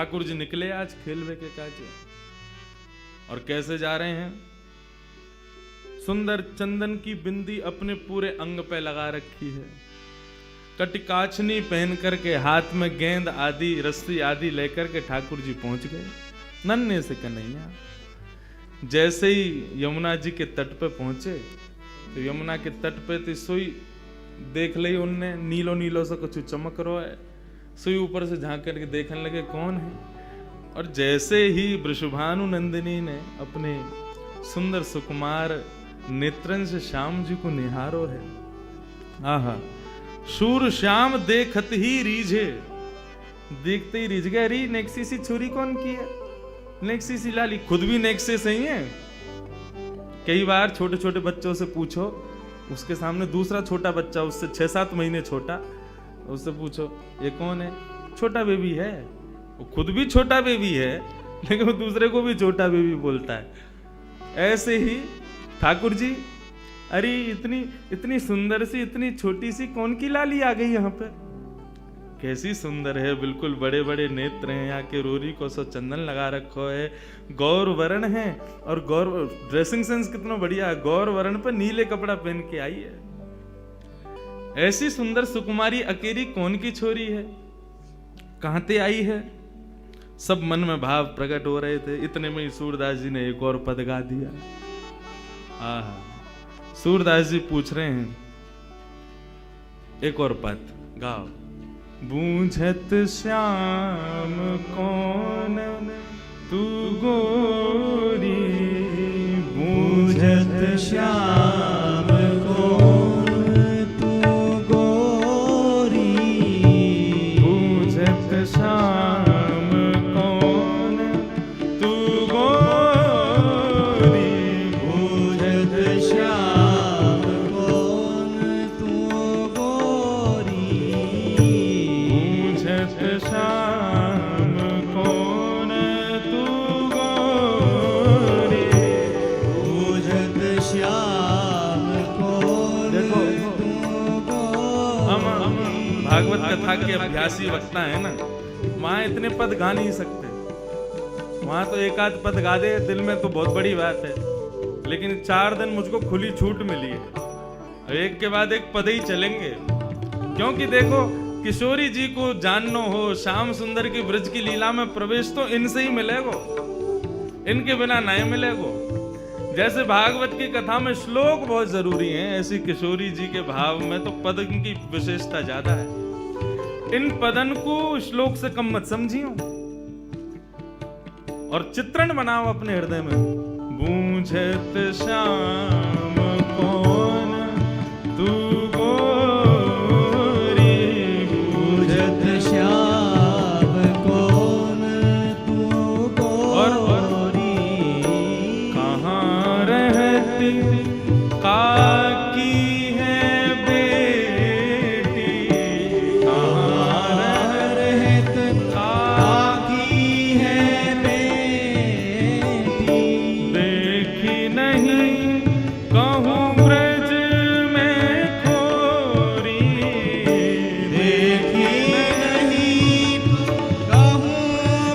ठाकुर जी निकले आज खेलवे के काज। और कैसे जा रहे हैं? सुंदर चंदन की बिंदी अपने पूरे अंग पे लगा रखी है, कटिकाचनी पहन करके हाथ में गेंद आदि रस्सी आदि लेकर के ठाकुर जी पहुंच गए नन्हे से कन्हैया। जैसे ही यमुना जी के तट पे पहुंचे तो यमुना के तट पे तो सोई देख ली उनने, नीलो नीलो सा कुछ चमक रहा है। सोई ऊपर से झांक करके देखने लगे कौन है। और जैसे ही वृषभानु नंदिनी ने अपने सुंदर सुकुमार नेत्रन से श्याम जी को निहारो है। आहा, शूर श्याम देखत ही रीझे, देखते ही रीझ गए। अरे नेक्सी सी छुरी कौन की है? नेक्सी सी लाली खुद भी नेक्से सही है। कई बार छोटे छोटे बच्चों से पूछो, उसके सामने दूसरा छोटा बच्चा उससे 6-7 महीने छोटा, उससे पूछो ये कौन है? छोटा बेबी है। वो खुद भी छोटा बेबी है लेकिन वो दूसरे को भी छोटा बेबी बोलता है। ऐसे ही ठाकुर जी, अरे इतनी सुंदर सी इतनी छोटी सी कौन की लाली आ गई यहाँ पे? कैसी सुंदर है, बिल्कुल बड़े बड़े नेत्र हैं, यहाँ के रोरी को सो चंदन लगा रखो है, गौर वर्ण है। और गौर ड्रेसिंग सेंस कितना बढ़िया है, गौर वर्ण पर नीले कपड़ा पहन के आई है। ऐसी सुंदर सुकुमारी अकेली कौन की छोरी है, कहां ते आई है? सब मन में भाव प्रकट हो रहे थे। इतने में ही सूरदास जी ने एक और पद गा दिया। आहा, सूरदास जी पूछ रहे हैं एक और पद गाओ। बूझत श्याम कौन तू गोरी, बूझत श्याम कौन तू गोरी, बूझत श्याम कौन तू गोरी, बूझत श्याम कौन तू गोरी, बूझत श्याम कौन तू गोरी, बूझत श्याम कौन तू गोरी। हम भागवत कथा के अभ्यासी वक्ता है ना, वहां इतने पद गा नहीं सकते। वहां तो एक आध पद गा दे दिल में तो बहुत बड़ी बात है, लेकिन 4 दिन मुझको खुली छूट मिली है, एक के बाद एक पद ही चलेंगे। क्योंकि देखो, किशोरी जी को जाननो हो, श्याम सुंदर की ब्रज की लीला में प्रवेश तो इनसे ही मिलेगो, इनके बिना नहीं मिलेगो। जैसे भागवत की कथा में श्लोक बहुत जरूरी हैं, ऐसी किशोरी जी के भाव में तो पद की विशेषता ज्यादा है। इन पदन को श्लोक से कम मत समझियो और चित्रण बनाओ अपने हृदय में। बूझत श्याम कौन तू गोरी, बूझत श्याम कौन तू गोरी, कहाँ रहती काकी है बेटी, कहाँ रहत काकी है बेटी, देखी नहीं कहूँ ब्रज में खोरी, देखी नहीं कहूँ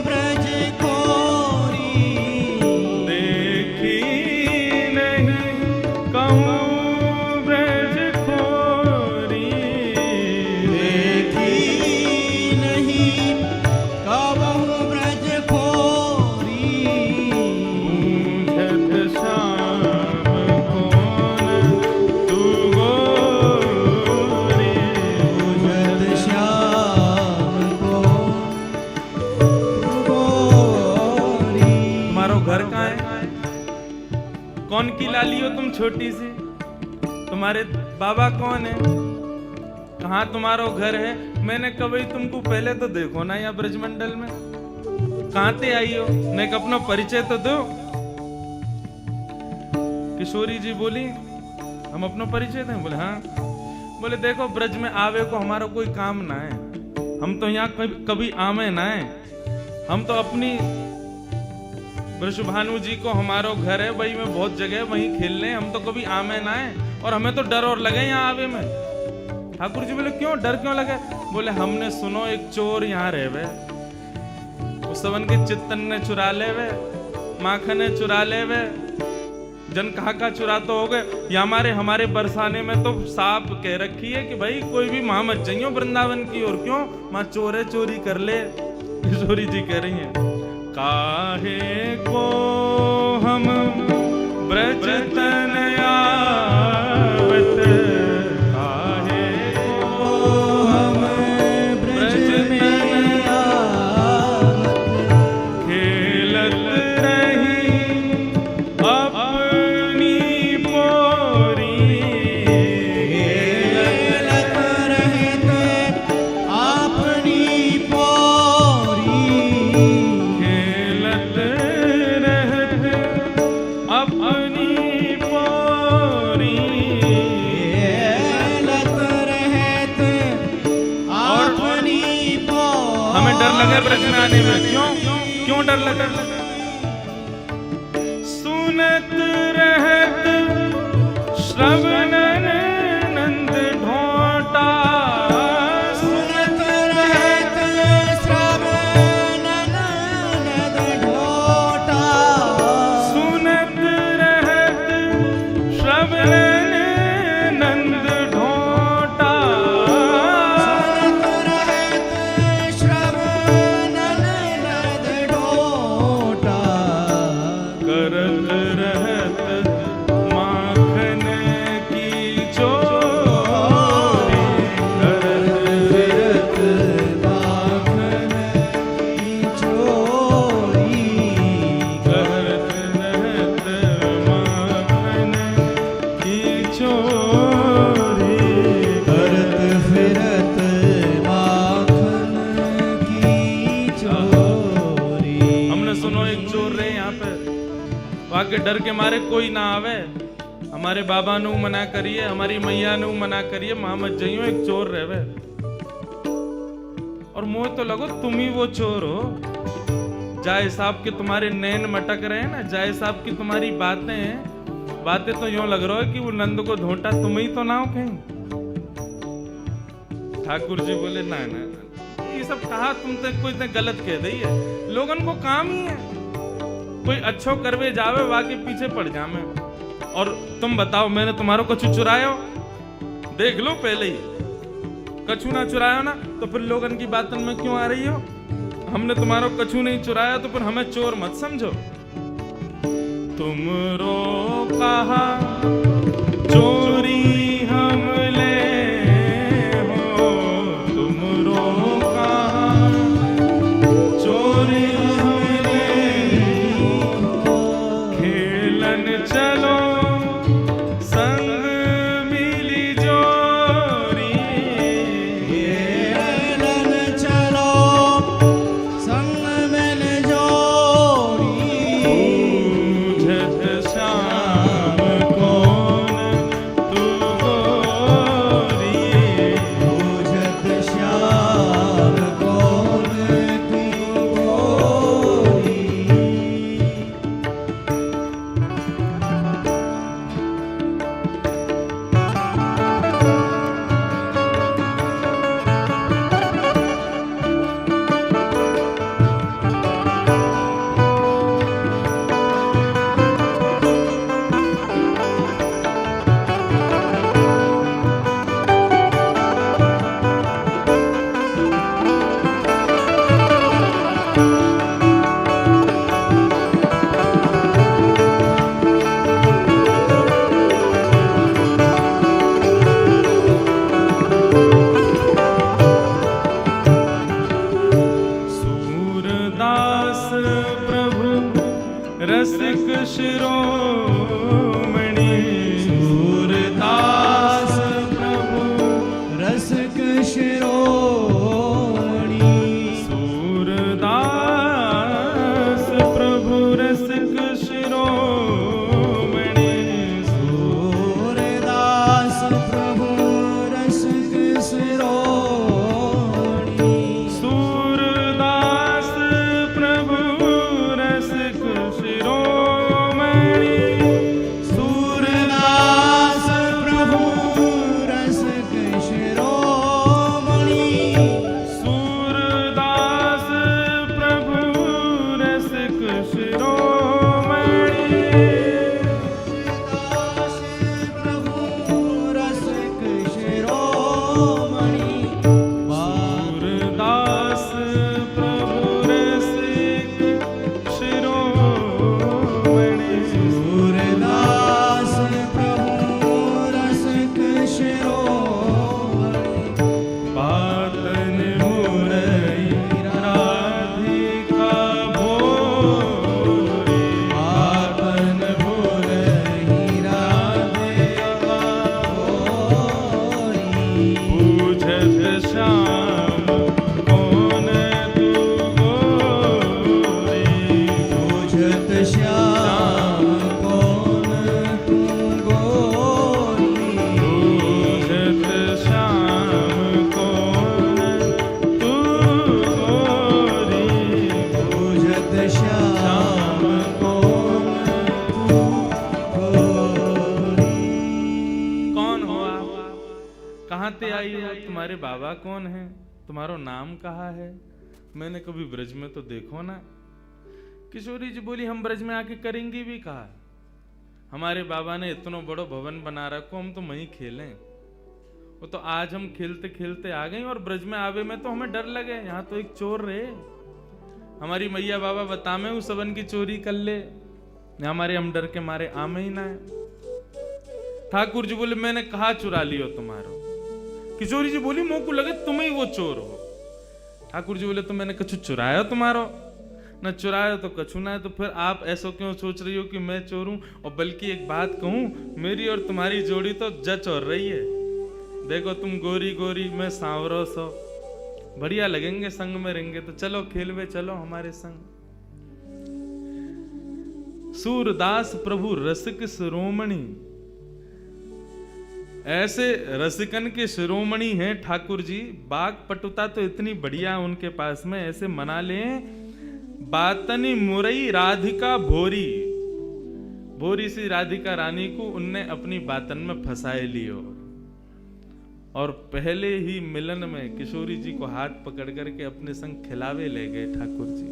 ब्रज खोरी, देखी नहीं कहूँ ब्रज खोरी, देखी नहीं कहूँ ब्रज खोरी, बूझत श्याम कौन तू गोरी, बूझत श्याम कौन तू गोरी। तुम्हारो घर कहाँ है? कौन की लाली हो तुम छोटी सी? तुम्हारे बाबा कौन है? कहाँ तुम्हारो घर है? मैंने कभी तुमको पहले तो देखो ना यहाँ ब्रजमंडल में, कहाँ ते आई हो? मैं अपना परिचय तो दो। किशोरी जी बोली हम अपना परिचय दें? बोले हाँ। बोले देखो, ब्रज में आवे को हमारा कोई काम ना है, हम तो यहाँ कभी आमे ना है, हम तो अपनी वृषभानु जी को हमारो घर है वही में बहुत जगह वहीं खेलने, हम तो कभी आमे ना है और हमें तो डर और लगे यहाँ आवे में। ठाकुर जी बोले क्यों, डर क्यों लगे? बोले हमने सुनो एक चोर यहाँ रहे, वो सवन के चित्तन ने चुरा ले वे, माखन ने चुरा ले वे, जन कहा चुरा तो हो गए। या हमारे बरसाने में तो साफ कह रखी है कि भाई कोई भी मां मत जाइयो वृंदावन की ओर। क्यों? मां चोरे चोरी कर ले। किशोरी जी कह रही हैं, काहे को हम ब्रज तन आवत, काहे को हम ब्रज तन आवत, खेलत रही अपनी पोरी, खेलत रहते अपनी पोरी, खेलत रहते अपनी पोरी, खेलत रहते अपनी पोरी। हमें डर लगे ब्रज में आने में। क्यों डर लगे? सुनत रहत श्रवणन नंद ढोटा, सुनत रहते श्रवणन नंद ढोटा, सुनत रहत श्रवणन नंद ढोटा, सुनत रहते श्रवणन नंद ढोटा, करत रहत माखन की चोरी, करत फिरत माखन की चोरी, करत रहत माखन की चोरी। करत फिरत माखन की चोरी। हमने सुनो एक चोर रहे यहाँ पे, वाके डर के मारे कोई ना आवे। हमारे बाबा नु मना करिए, हमारी मैया नु मना करिए, मां मत जाइयो, एक चोर रहे। और मोह तो लगो तुम ही वो चोर हो। जाए साहब के तुम्हारे नैन मटक रहे हैं ना, जाए साहब की तुम्हारी बातें तो यूं लग रहा है कि वो नंद को ढोंटा तुम ही तो ना हो कहीं। ठाकुर जी बोले ना ना, ये सब कहा तुम तो कोई तो गलत कह दी है। लोगन को काम ही है, कोई अच्छो करवे जावे वाके पीछे पड़ जावे। और तुम बताओ, मैंने तुम्हारो कछु चुरायो? देख लो पहले ही, कछु ना चुरायो ना तो फिर लोगन की बातन में क्यों आ रही हो? हमने तुम्हारो कछु नहीं चुराया तो फिर हमें चोर मत समझो। तुमरो कहा चोरी हम ले हो, तुमरो कहा चोरी हम ले हो, खेलन चलो संग मिली जोरी, खेलन चलो संग मिल जोड़ी, बूझत श्याम कौन तू गोरी, बूझत श्याम कौन तू गोरी। सूरदास प्रभु रसिक शिरोमणि, सूरदास प्रभु रसिक शिरोमणि, सूरदास प्रभु रसिक शिरोमणि, सूरदास प्रभु रसिक शिरोमणि, सूरदास प्रभु रसिक शिरोमणि, सूरदास प्रभु रसिक शिरोमणि। तुम्हारे बाबा कौन हैं, तुम्हारा नाम कहाँ है, मैंने कभी ब्रज में तो देखो ना। किशोरी जी बोली, हम ब्रज में आके करेंगे भी कहा, हमारे बाबा ने इतना बड़ा भवन बना रखो, हम तो वहीं खेलें। वो तो आज हम खेलते खेलते आ गए और ब्रज में आवे में तो हमें डर लगे, यहाँ तो एक चोर रहे, हमारी मैया बाबा बतामे उस सबन की चोरी कर ले, हमारे हम डर के मारे आमे ही ना है। ठाकुर जी बोले, मैंने कहा चुरा लियो तुम्हारो। किशोरी जी बोली, मोह को लगे तुम ही वो चोर हो। ठाकुर जी बोले, तो मैंने कछु चुराया तुम्हारो, न चुराया तो कछु ना है, तो फिर आप ऐसा क्यों सोच रही हो कि मैं चोर हूं। और बल्कि एक बात कहूं, मेरी और तुम्हारी जोड़ी तो जच और रही है, देखो तुम गोरी गोरी, मैं सांवरो सो, बढ़िया लगेंगे, संग में रहेंगे, तो चलो खेल में चलो हमारे संग। सूरदास प्रभु रसिक शिरोमणि, ऐसे रसिकन के शिरोमणि हैं ठाकुर जी। बाग पटुता तो इतनी बढ़िया उनके पास में, ऐसे मना लें, बातनी मुरई राधिका भोरी, भोरी सी राधिका रानी को उनने अपनी बातन में फंसाए लियो, और पहले ही मिलन में किशोरी जी को हाथ पकड़ करके अपने संग खिलावे ले गए ठाकुर जी।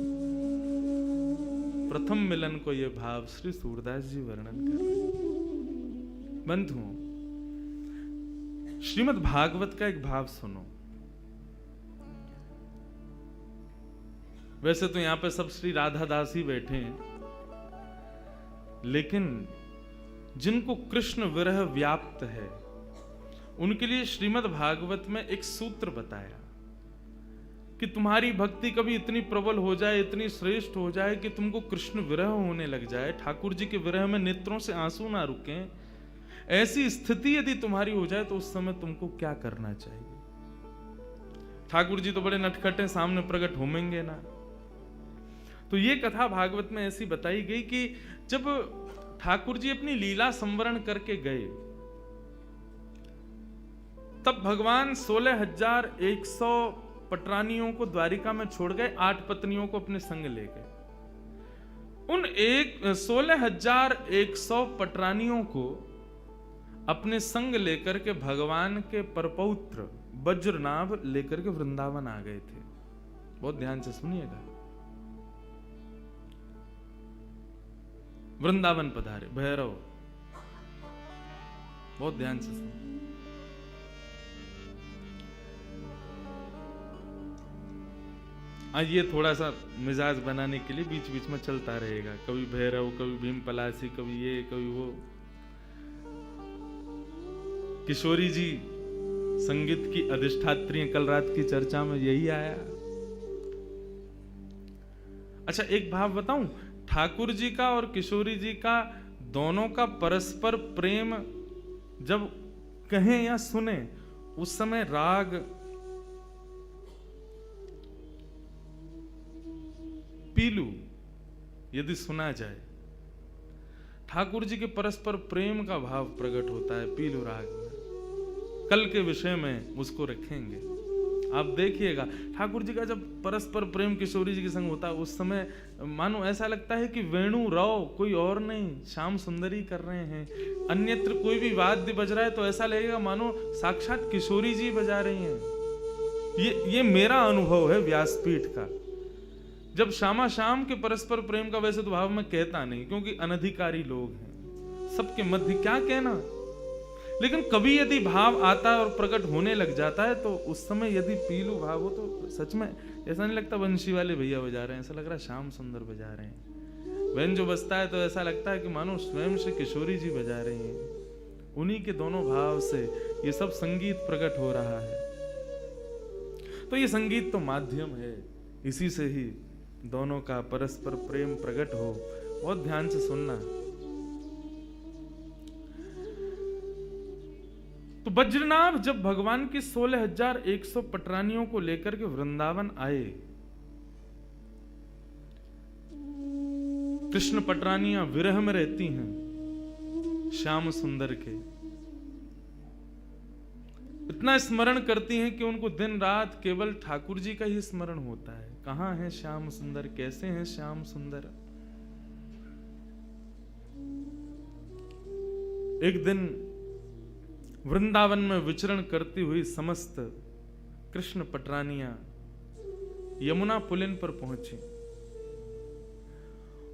प्रथम मिलन को यह भाव श्री सूरदास जी वर्णन कर रहे हैं। बंधुओं, श्रीमद् भागवत का एक भाव सुनो। वैसे तो यहां पे सब श्री राधा दास ही बैठे हैं, लेकिन जिनको कृष्ण विरह व्याप्त है उनके लिए श्रीमद् भागवत में एक सूत्र बताया कि तुम्हारी भक्ति कभी इतनी प्रबल हो जाए, इतनी श्रेष्ठ हो जाए कि तुमको कृष्ण विरह होने लग जाए, ठाकुर जी के विरह में नेत्रों से आंसू ना रुके, ऐसी स्थिति यदि तुम्हारी हो जाए तो उस समय तुमको क्या करना चाहिए। ठाकुर जी तो बड़े नटखटे, सामने प्रकट होंगे ना। तो ये कथा भागवत में ऐसी बताई गई कि जब ठाकुर जी अपनी लीला संवरण करके गए, तब भगवान 16,100 पटरानियों को द्वारिका में छोड़ गए, 8 पत्नियों को अपने संग ले गए। उन 16,100 पटरानियों को अपने संग लेकर के भगवान के परपौत्र वज्रनाभ लेकर के वृंदावन आ गए थे। बहुत ध्यान से सुनिएगा। वृंदावन पधारे भैरव, बहुत ध्यान से सुनिए। आज ये थोड़ा सा मिजाज बनाने के लिए बीच बीच में चलता रहेगा, कभी भैरव, कभी भीम पलासी, कभी ये कभी वो। किशोरी जी संगीत की अधिष्ठात्री, कल रात की चर्चा में यही आया। अच्छा, एक भाव बताऊं, ठाकुर जी का और किशोरी जी का दोनों का परस्पर प्रेम जब कहें या सुने, उस समय राग पीलू यदि सुना जाए, ठाकुर जी के परस्पर प्रेम का भाव प्रकट होता है पीलू राग में। कल के विषय में उसको रखेंगे, आप देखिएगा। ठाकुर जी का जब परस्पर प्रेम किशोरी जी के संग होता है, उस समय मानो ऐसा लगता है कि वेणु राव कोई और नहीं, श्याम सुंदरी कर रहे हैं। अन्यत्र कोई भी वाद्य बज रहा है तो ऐसा लगेगा मानो साक्षात किशोरी जी बजा रही हैं। ये मेरा अनुभव है व्यासपीठ का। जब श्यामा श्याम के परस्पर प्रेम का, वैसे तो भाव में कहता नहीं क्योंकि अनधिकारी लोग हैं, सबके मध्य क्या कहना, लेकिन कभी यदि भाव आता है और प्रकट होने लग जाता है तो उस समय यदि पीलू भाव हो तो सच में ऐसा नहीं लगता वंशी वाले भैया बजा रहे हैं, ऐसा लग रहा है श्याम सुंदर बजा रहे हैं। वैन जो बजता है तो ऐसा लगता है कि मानो स्वयं से किशोरी जी बजा रही हैं। उन्हीं के दोनों भाव से ये सब संगीत प्रकट हो रहा है। तो ये संगीत तो माध्यम है, इसी से ही दोनों का परस्पर प्रेम प्रकट हो। बहुत ध्यान से सुनना। तो वज्रनाभ जब भगवान की 16,100 पटरानियों को लेकर के वृंदावन आए, कृष्ण पटरानियां विरह में रहती हैं श्याम सुंदर के, इतना स्मरण करती हैं कि उनको दिन रात केवल ठाकुर जी का ही स्मरण होता है। कहां है श्याम सुंदर, कैसे हैं श्याम सुंदर। एक दिन वृंदावन में विचरण करती हुई समस्त कृष्ण पटरानियां यमुना पुलिन पर पहुंची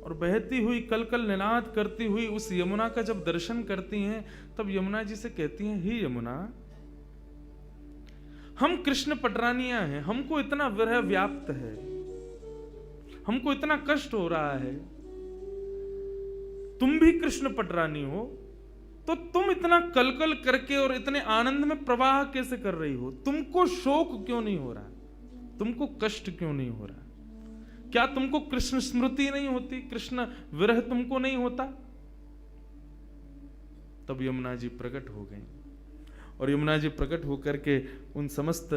और बहती हुई कलकल निनाद करती हुई उस यमुना का जब दर्शन करती हैं, तब यमुना जी से कहती हैं, हे यमुना, हम कृष्ण पटरानियां हैं, हमको इतना विरह व्याप्त है, हमको इतना कष्ट हो रहा है, तुम भी कृष्ण पटरानी हो, तो तुम इतना कलकल करके और इतने आनंद में प्रवाह कैसे कर रही हो? तुमको शोक क्यों नहीं हो रहा? तुमको कष्ट क्यों नहीं हो रहा? क्या तुमको कृष्ण स्मृति नहीं होती? कृष्ण विरह तुमको नहीं होता? तब यमुना जी प्रकट हो गई और यमुना जी प्रकट होकर के उन समस्त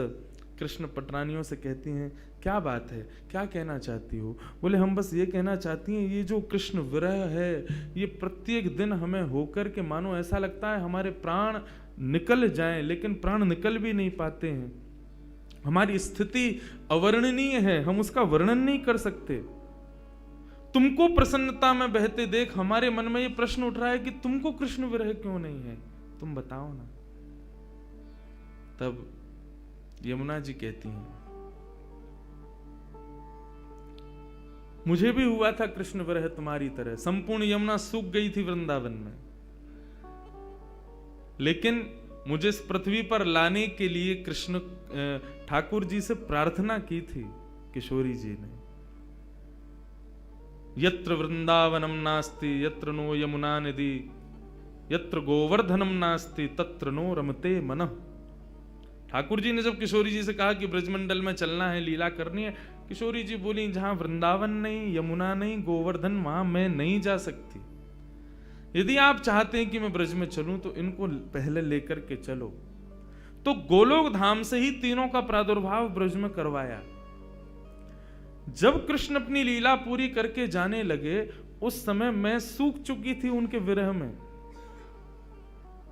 कृष्ण पटरानियों से कहती हैं, क्या बात है, क्या कहना चाहती हो? बोले, हम बस ये कहना चाहती हैं, ये जो कृष्ण विरह है, ये प्रत्येक दिन हमें होकर के मानो ऐसा लगता है हमारे प्राण निकल जाएं, लेकिन प्राण निकल भी नहीं पाते हैं। हमारी स्थिति अवर्णनीय है, हम उसका वर्णन नहीं कर सकते। तुमको प्रसन्नता में बहते देख हमारे मन में ये प्रश्न उठ रहा है कि तुमको कृष्ण विरह क्यों नहीं है, तुम बताओ ना। तब यमुना जी कहती हैं, मुझे भी हुआ था कृष्ण विरह तुम्हारी तरह, संपूर्ण यमुना सूख गई थी वृंदावन में, लेकिन मुझे इस पृथ्वी पर लाने के लिए कृष्ण ठाकुर जी से प्रार्थना की थी किशोरी जी ने। यत्र वृंदावनम नास्ति यत्र नो यमुना निधि, यत्र गोवर्धनम नास्ति तत्र नो रमते मनः। ठाकुर जी ने जब किशोरी जी से कहा कि ब्रजमंडल में चलना है, लीला करनी है, किशोरी जी बोली, जहां वृंदावन नहीं, यमुना नहीं, गोवर्धन, वहां मैं नहीं जा सकती। यदि आप चाहते हैं कि मैं ब्रज में चलूं तो इनको पहले लेकर के चलो। तो गोलोक धाम से ही तीनों का प्रादुर्भाव ब्रज में करवाया। जब कृष्ण अपनी लीला पूरी करके जाने लगे, उस समय मैं सूख चुकी थी उनके विरह में।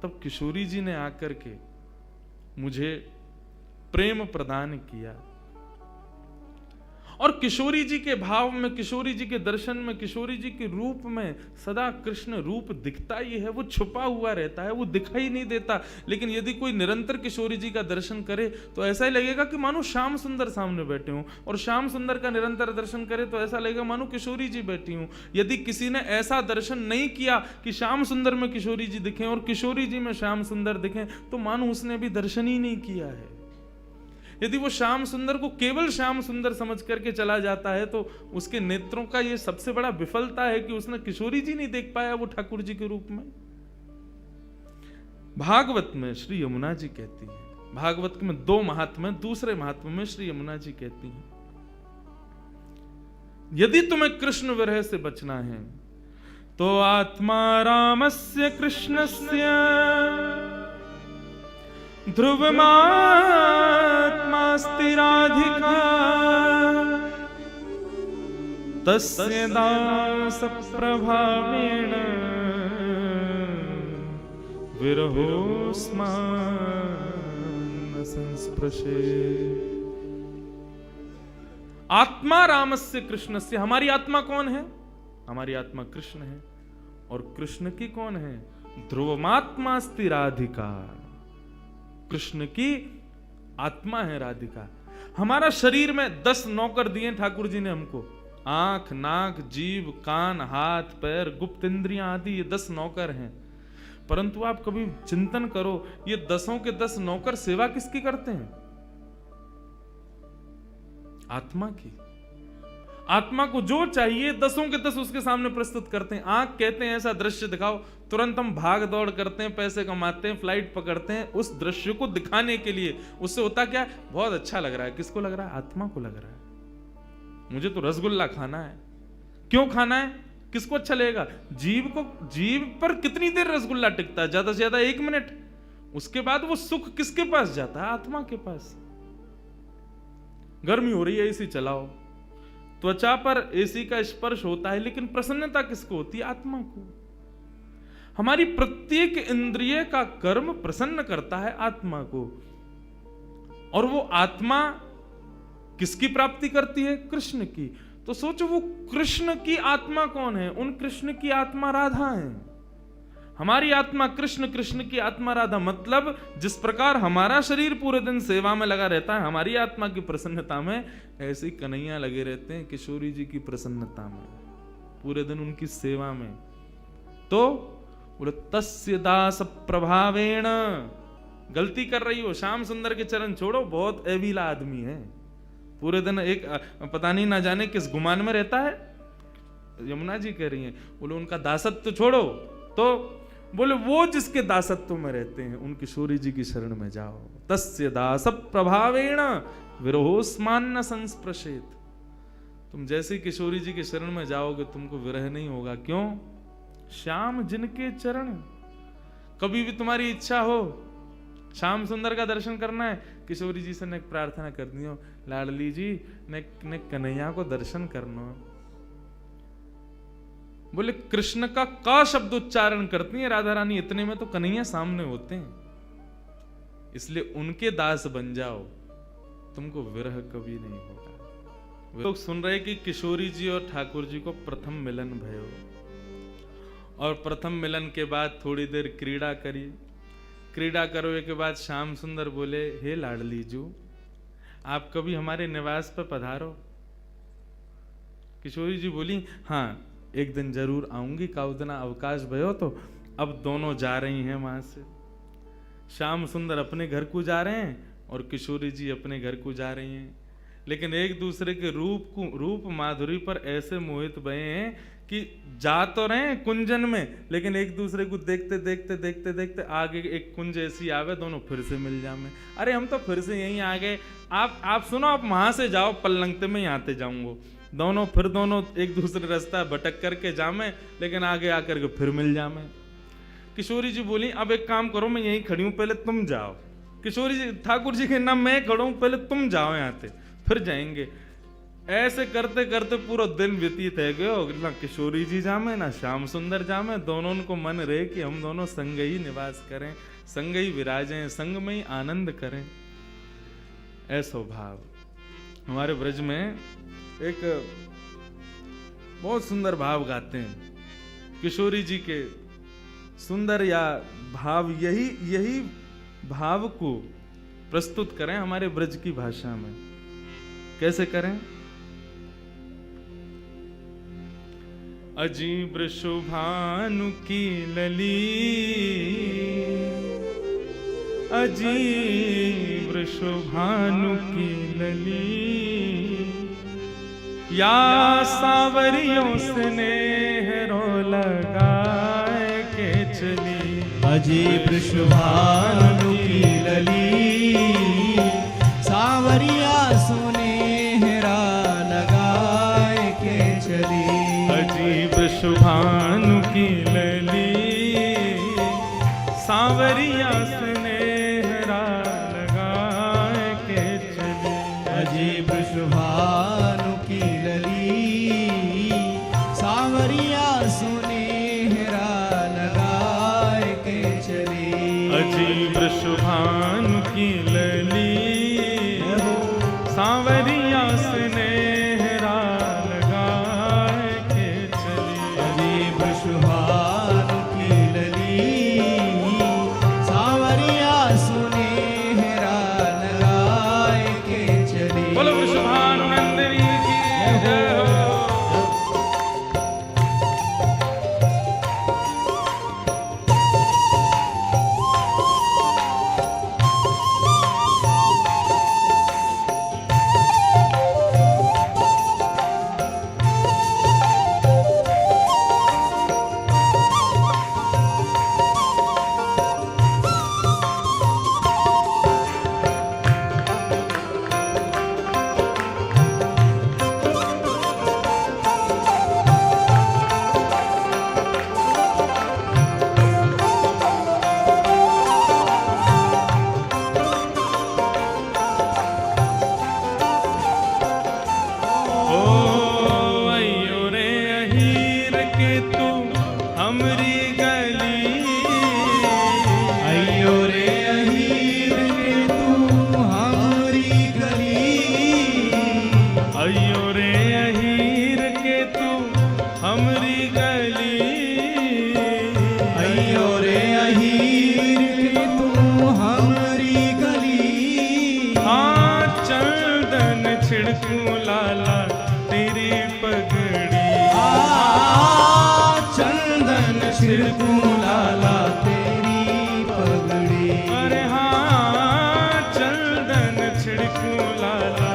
तब किशोरी जी ने आकर के मुझे प्रेम प्रदान किया और किशोरी जी के भाव में, किशोरी जी के दर्शन में, किशोरी जी के रूप में सदा कृष्ण रूप दिखता ही है। वो छुपा हुआ रहता है, वो दिखाई नहीं देता। लेकिन यदि कोई निरंतर किशोरी जी का दर्शन करे तो ऐसा ही लगेगा कि मानो श्याम सुंदर सामने बैठे हों, और श्याम सुंदर का निरंतर दर्शन करे तो ऐसा लगेगा मानो किशोरी जी बैठी हूं। यदि किसी ने ऐसा दर्शन नहीं किया कि श्याम सुंदर में किशोरी जी दिखें और किशोरी जी में श्याम सुंदर दिखें, तो मानो उसने भी दर्शन ही नहीं किया है। यदि वो श्याम सुंदर को केवल श्याम सुंदर समझ करके चला जाता है तो उसके नेत्रों का ये सबसे बड़ा विफलता है कि उसने किशोरी जी नहीं देख पाया वो ठाकुर जी के रूप में। भागवत में श्री यमुना जी कहती है, भागवत में 2 महात्म्य, दूसरे महात्म्य में श्री यमुना जी कहती हैं, यदि तुम्हें कृष्ण विरह से बचना है तो आत्मा रामस्य कृष्णस्य ध्रुवमात्मास्ति राधिका तस्य दास प्रभावेण विरहोस्मान् संस्पृशे। आत्मा रामस्य कृष्णस्य, हमारी आत्मा कौन है? हमारी आत्मा कृष्ण है। और कृष्ण की कौन है? ध्रुवमात्मास्ति राधिका, कृष्ण की आत्मा है राधिका। हमारा शरीर में 10 नौकर दिए ठाकुर जी ने हमको, आंख, नाक, जीभ, कान, हाथ, पैर, गुप्त इंद्रियां आदि, ये 10 नौकर हैं। परंतु आप कभी चिंतन करो, ये 10 के 10 नौकर सेवा किसकी करते हैं? आत्मा की। आत्मा को जो चाहिए 10 के 10 उसके सामने प्रस्तुत करते हैं। आंख कहते हैं ऐसा दृश्य दिखाओ, तुरंत हम भाग दौड़ करते हैं, पैसे कमाते हैं, फ्लाइट पकड़ते हैं उस दृश्य को दिखाने के लिए। उससे होता क्या? बहुत अच्छा लग रहा है। किसको लग रहा है? आत्मा को लग रहा है। मुझे तो रसगुल्ला खाना है। क्यों खाना है? किसको अच्छा लगेगा? जीभ को। जीभ पर कितनी देर रसगुल्ला टिकता है? ज्यादा से ज्यादा 1 मिनट। उसके बाद वो सुख किसके पास जाता है? आत्मा के पास। गर्मी हो रही है, एसी चलाओ, त्वचा पर एसी का स्पर्श होता है, लेकिन प्रसन्नता किसको होती है? आत्मा को। हमारी प्रत्येक इंद्रिय का कर्म प्रसन्न करता है आत्मा को। और वो आत्मा किसकी प्राप्ति करती है? कृष्ण की। तो सोचो वो कृष्ण की आत्मा कौन है? उन कृष्ण की आत्मा राधा है। हमारी आत्मा कृष्ण, कृष्ण की आत्मा राधा। मतलब जिस प्रकार हमारा शरीर पूरे दिन सेवा में लगा रहता है हमारी आत्मा की प्रसन्नता में, ऐसे ही कन्हैया लगे रहते हैं किशोरी जी की प्रसन्नता में, पूरे दिन उनकी सेवा में। तो बोले तस्य दास प्रभावेण, गलती कर रही हो, श्याम सुंदर के चरण छोड़ो, बहुत एविला आदमी है, पूरे दिन एक पता नहीं ना जाने किस गुमान में रहता है। यमुना जी कह रही हैं, बोले उनका दासत्व छोड़ो, तो बोले वो जिसके दासत्व में रहते हैं उन किशोरी जी की शरण में जाओ। तस्य दास प्रभावेण विरहोस्मान न संस्पृशेत, तुम जैसे किशोरी जी की शरण में जाओगे तुमको विरह नहीं होगा। क्यों? श्याम जिनके चरण, कभी भी तुम्हारी इच्छा हो श्याम सुंदर का दर्शन करना है, किशोरी जी से ने प्रार्थना कर दियो, लाडली जी ने कन्हैया को दर्शन करना। बोले कृष्ण का शब्द उच्चारण करती है राधा रानी, इतने में तो कन्हैया सामने होते हैं, इसलिए उनके दास बन जाओ, तुमको विरह कभी नहीं होगा। लोग सुन रहे कि किशोरी जी और ठाकुर जी को प्रथम मिलन भयो, और प्रथम मिलन के बाद थोड़ी देर क्रीड़ा करी, क्रीड़ा करने के बाद श्याम सुंदर बोले, हे लाडली जू आप कभी हमारे निवास पर पधारो। किशोरी जी बोली, हाँ एक दिन जरूर आऊंगी, काउ दिन अवकाश भयो। तो अब दोनों जा रही हैं वहां से, श्याम सुंदर अपने घर को जा रहे हैं और किशोरी जी अपने घर को जा रही हैं, लेकिन एक दूसरे के रूप माधुरी पर ऐसे मोहित भये हैं कि जा तो रहे हैं कुंजन में, लेकिन एक दूसरे को देखते देखते देखते देखते आगे एक कुंज ऐसी आवे, दोनों फिर से मिल जामे। अरे हम तो फिर से यहीं आ गए, आप सुनो, आप वहां से जाओ, पल्लंगते में यहाँ ते जाऊंगो। दोनों एक दूसरे रास्ता भटक करके जामे, लेकिन आगे आकर के फिर मिल जामे। किशोरी जी बोली, अब एक काम करो, मैं यहीं खड़ी हूं, पहले तुम जाओ। किशोरी जी, ठाकुर जी के नाम मैं खड़ा हूं, पहले तुम जाओ यहाँ से, फिर जाएंगे। ऐसे करते करते पूरा दिन व्यतीत है गयो, ना किशोरी जी जामे ना श्याम सुंदर जामे, दोनों को मन रहे कि हम दोनों संग ही निवास करें, संग ही विराजें, संग में ही आनंद करें। ऐसा भाव हमारे ब्रज में एक बहुत सुंदर भाव गाते हैं किशोरी जी के, सुंदर या भाव, यही भाव को प्रस्तुत करें हमारे ब्रज की भाषा में। कैसे करें? अजीब शुभानु की लली, अजीब शुभानु की लली, या सावरियों स्नेह रो लगाए के चली। अजीब शुभानु की लली, सावरिया सुनेहरा लगाए के चली। अजीब शुभानु की लली, सावरिया स्नेहरा लगाए के चली। अजीब शुभानु की लली, सावरिया सुनेहरा लगाए के चली। अजीब शुभानु की लली, सावरिया स्नेहरा लगाए के चली। अजीब शुभानु की लली, सावरिया सुनेहरा लगाए के चली। बोलो वृषभानु नंदिनी की जय हो। छिड़कूं लाला तेरी पगड़ी। चंदन छिड़कूं लाला तेरी पगड़ी। अरे हाँ चंदन छिड़कूं लाला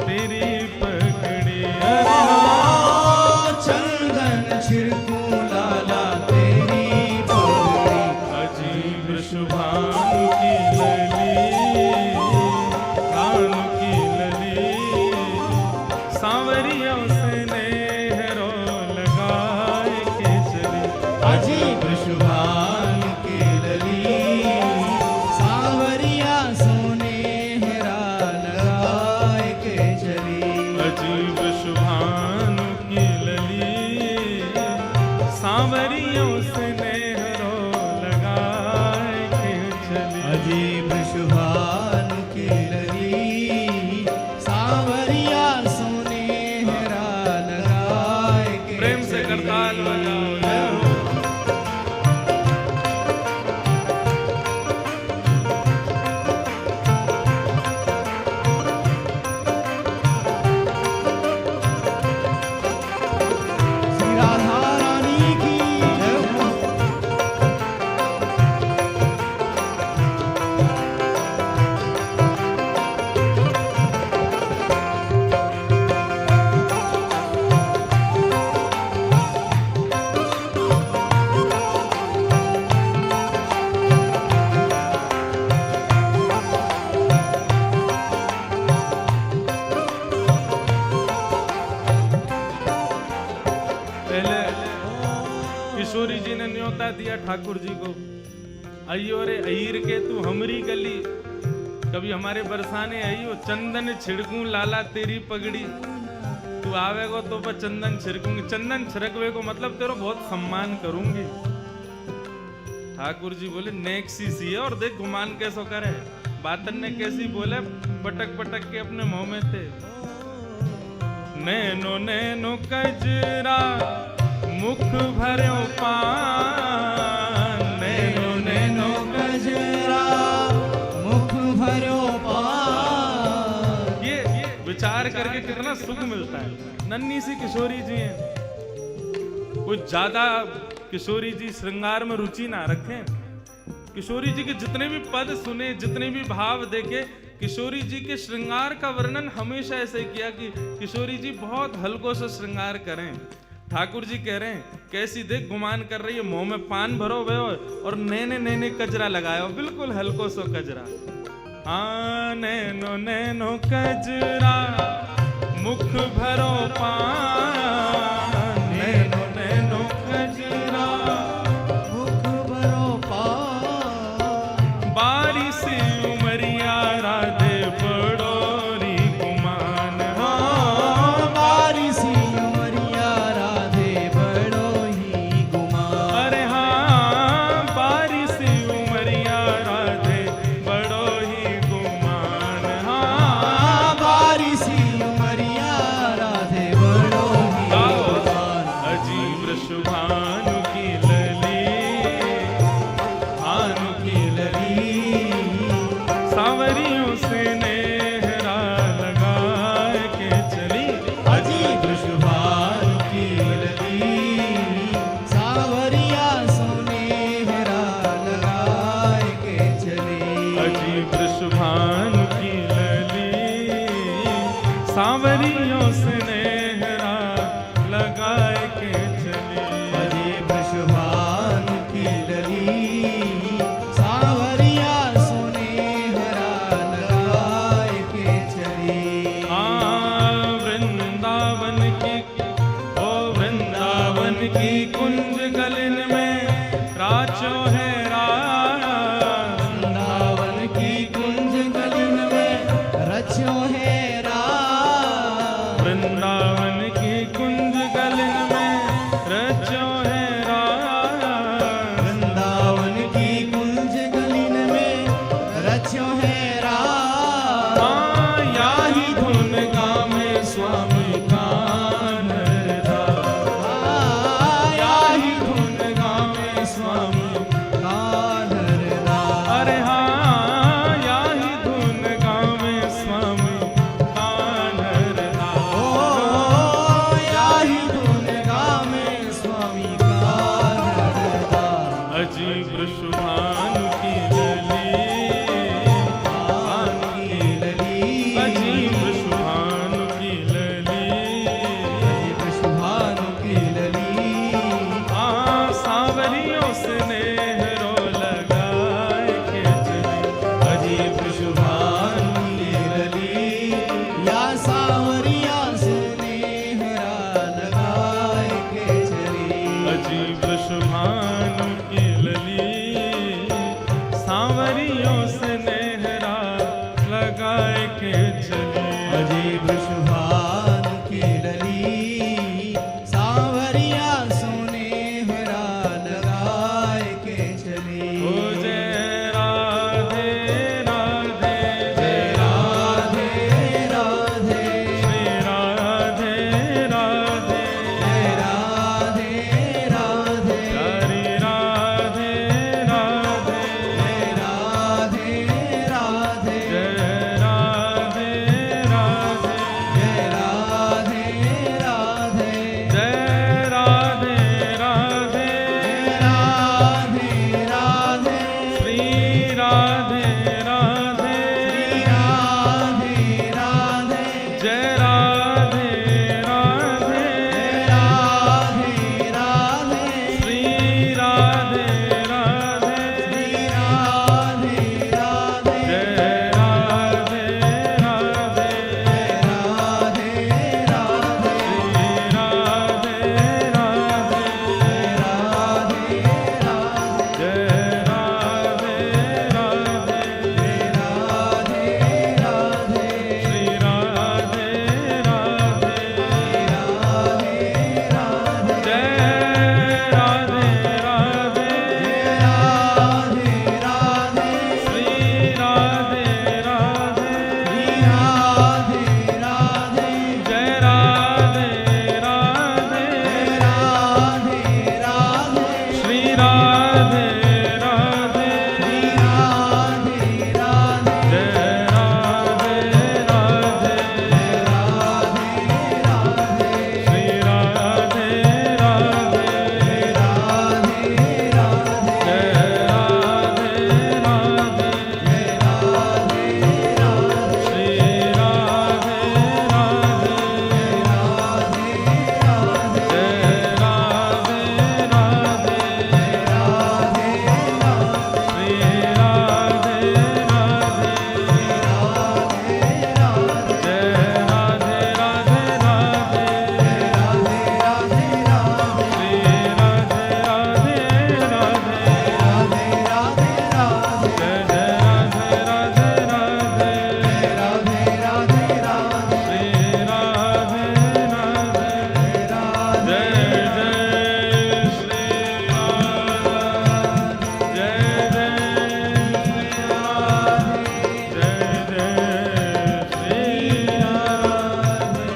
तेरी पगड़ी। अरे हाँ चंदन छिड़कूं लाला तेरी पगड़ी। अजीब शुभानु की लली कानू की लली सांवरियों से नेहरो लगाए के चली। अजीब शुभान की लली सांवरिया सोने हेरा लगाए के चली। अजीब शुभानु की लली सांवरियों से नेहरो लगाए के चली। अजीब शुभान की लली सांवरिया सोने हेरा लगाए के प्रेम से चली। करताल बजाओ जय हो। श्री राधा रानी की जय हो। पहले किशोरी जी ने न्योता दिया ठाकुर जी को, अयो रे अईर के तू हमरी गली, कभी हमारे बरसाने आइयो चंदन छिड़कूं लाला तेरी पगड़ी। तू आवेगो तो पर चंदन छिड़कूंगी, चंदन छिड़कवे को मतलब तेरो बहुत सम्मान करूंगी। ठाकुर जी बोले नेक्सी सी है और देख गुमान कैसो करे। बातन ने कैसी बोले पटक पटक के अपने मुंह में थे। नैनो नैनो कजरा मुख भर्यो पान। नैनो नैनो गजरा मुख भरो पान। ये विचार करके कितना सुख मिलता है। नन्ही सी किशोरी जी हैं, कुछ ज्यादा किशोरी जी श्रृंगार में रुचि ना रखें। किशोरी जी के जितने भी पद सुने, जितने भी भाव देखे, किशोरी जी के श्रृंगार का वर्णन हमेशा ऐसे किया कि किशोरी जी बहुत हल्को से श्रृंगार करें। ठाकुर जी कह रहे हैं कैसी देख गुमान कर रही है, मुंह में पान भरो हुए और नैने नैने कजरा लगायो, बिल्कुल हल्को सो कजरा। हाँ नैनो नैनो कजरा मुख भरो पान। नैनो नैनो कजरा मुख भरो पान। बारिश उमरिया राधे बड़ोरी गुमान। हाँ बारिशी उमरिया राधे बड़ो ही गुमान। अरे हाँ बारिश उमरिया राधे बड़ो ही गुमान। हाँ बारिशी उमरिया राधे बड़ो ही गुमान। अजीब शुभानु की लली भानु की लली सांवरियों से नेहरा लगाए के चली। अजीब शुभान की लली सांवरिया सुनेहरा लगाए के चली। अजीब शुभानु की लली सांवरियों से नेहरा लगाए के चली। अजीब शुभान की लली सांवरिया सुनेहरा लगाए के चली। वृंदावन की ओ वृंदावन की कुंज गलन में राचो है वृंदावन की कुंज गलिन में रचो है राम। वृंदावन की कुंज गलन में रचो है वृंदावन की कुंज गलिन में रचो है राम। या ही धुन गावे स्वामी कानरदा। या ही धुन गावे स्वामी कानरदा। अरे हाँ या ही धुन गावे स्वामी कानरदा। जय राधे राधे राधे राधे श्री राधे राधे श्री राधे राधे जय राधे राधे राधे राधे श्री राधे राधे जय राधे राधे श्री राधे राधे जय राधे राधे श्री राधे राधे जय राधे राधे श्री राधे राधे जय राधे राधे श्री राधे राधे जय राधे राधे श्री राधे राधे जय राधे राधे श्री राधे राधे जय राधे राधे राधे श्री राधे राधे राधे जय जय राधे राधे राधे श्री राधे राधे जय जय श्री राधे जय जय श्री राधे जय जय श्री राधे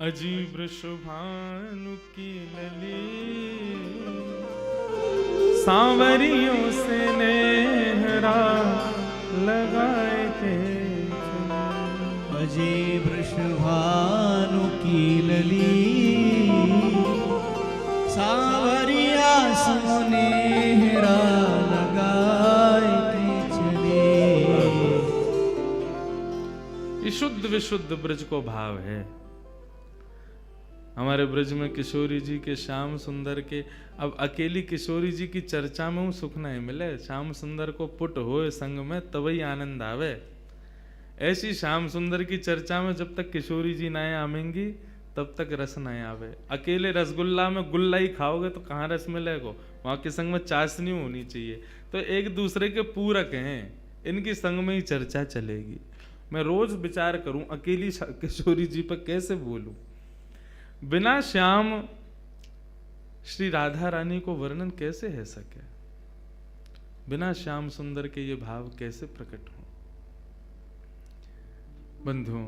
अजीब शुभानु की लली सांवरियों से नेहरा लगाए थे अजय वृषभानु की लली सांवरिया सुनेहरा लगाए के चले। ये शुद्ध विशुद्ध ब्रज को भाव है। हमारे ब्रज में किशोरी जी के श्याम सुंदर के अब अकेली किशोरी जी की चर्चा में सुख नहीं मिले। श्याम सुंदर को पुट होए संग में तभी आनंद आवे। ऐसी श्याम सुंदर की चर्चा में जब तक किशोरी जी नहीं आवेंगी तब तक रस नहीं आवे। अकेले रसगुल्ला में गुल्ला ही खाओगे तो कहाँ रस मिलेगा। वहाँ के संग में चाशनी होनी चाहिए। तो एक दूसरे के पूरक हैं, इनकी संग में ही चर्चा चलेगी। मैं रोज विचार करूं अकेली किशोरी जी पर कैसे बोलूं। बिना श्याम श्री राधा रानी को वर्णन कैसे है सके। बिना श्याम सुंदर के ये भाव कैसे प्रकट हो। बंधुओं,